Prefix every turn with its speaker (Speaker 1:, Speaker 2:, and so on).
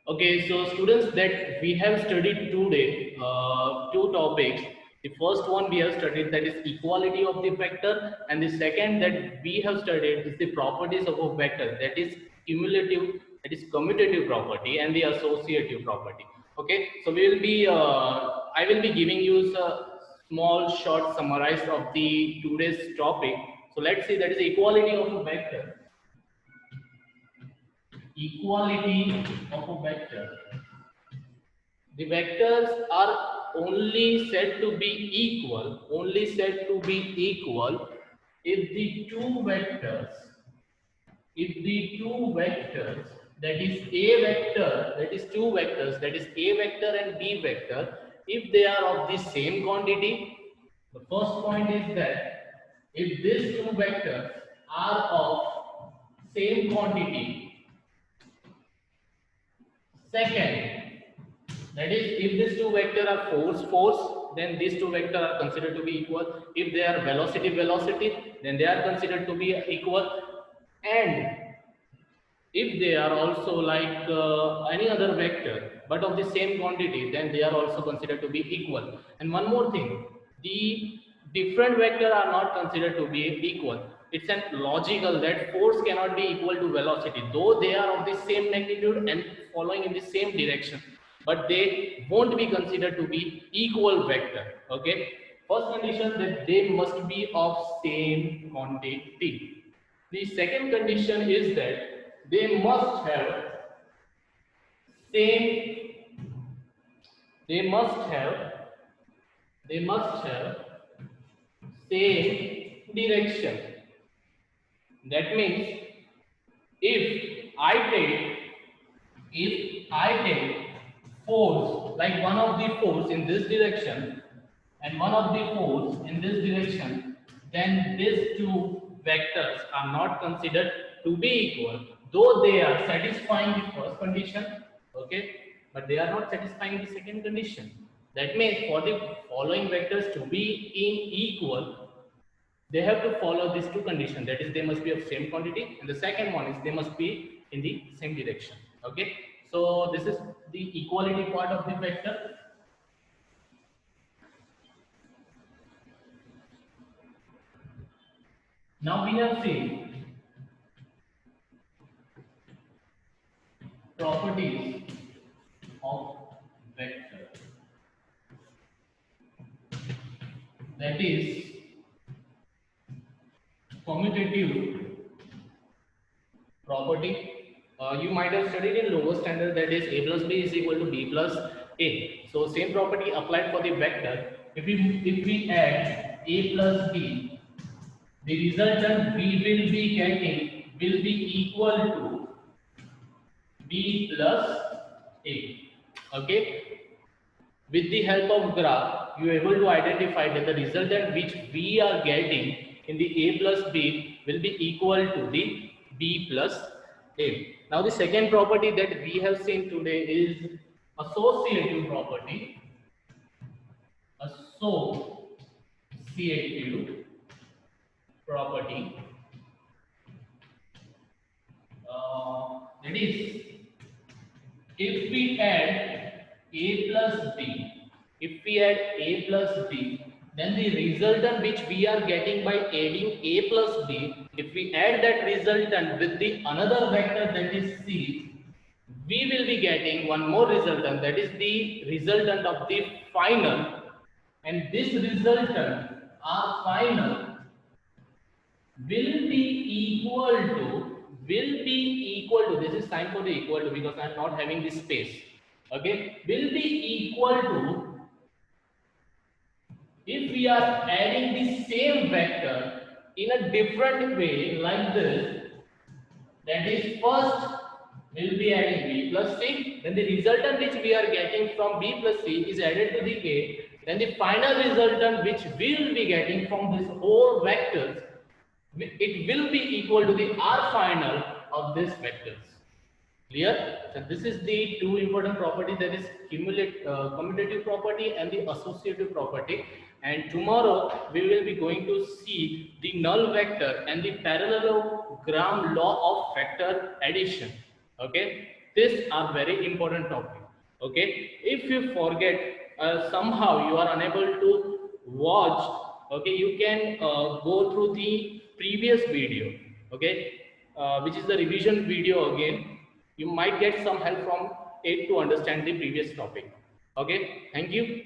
Speaker 1: Okay, so students, that we have studied today, two topics. The first one we have studied, that is equality of the vector, and the second that we have studied is the properties of a vector, that is cumulative, that is commutative property, and the associative property. Okay, so I will be giving you a small short summarized of the today's topic. So let's see, that is equality of a vector. Equality of a vector. The vectors are only said to be equal if the two vectors, that is A vector, that is two vectors, that is A vector and B vector, if they are of the same quantity. The first point is that if these two vectors are of same quantity. Second, that is, if these two vectors are force, then these two vectors are considered to be equal. If they are velocity, then they are considered to be equal. And if they are also like any other vector, but of the same quantity, then they are also considered to be equal. And one more thing, the different vectors are not considered to be equal. It's an logical that force cannot be equal to velocity, though they are of the same magnitude and following in the same direction, but they won't be considered to be equal vector. Okay. First condition, that they must be of same quantity. The second condition is that they must have same, they must have, they must have same direction. That means if I take, force, like one of the force in this direction and one of the force in this direction, then these two vectors are not considered to be equal, though they are satisfying the first condition. Okay, but they are not satisfying the second condition. That means for the following vectors to be in equal, they have to follow these two conditions, that is, they must be of same quantity, and the second one is they must be in the same direction. Okay, so this is the equality part of the vector. Now we have seen properties of vector, that is commutative property. You might have studied in lower standard, that is a plus b is equal to b plus a. So same property applied for the vector. If we add a plus b, the resultant we will be getting will be equal to b plus a. Okay. With the help of graph, you are able to identify that the resultant which we are getting in the a plus b will be equal to the b plus a. Now the second property that we have seen today is associative property. Associative property. That is, if we add a plus b, then the resultant which we are getting by adding a plus b, if we add that resultant with the another vector, that is c, we will be getting one more resultant, that is the resultant of the final, and this resultant, our final, will be equal to this is sign for the equal to, because I am not having this space. Okay, will be equal to, if we are adding the same vector in a different way, like this, that is, first we'll be adding b plus c, then the resultant which we are getting from b plus c is added to the a, then the final resultant which we will be getting from this whole vectors, it will be equal to the R final of these vectors. Clear? So this is the two important property, that is commutative property and the associative property. And tomorrow we will be going to see the null vector and the parallelogram law of vector addition. Okay. These are very important topic. Okay, if you forget, somehow you are unable to watch, okay, you can go through the previous video, okay, which is the revision video again. You might get some help from it to understand the previous topic. Okay, thank you.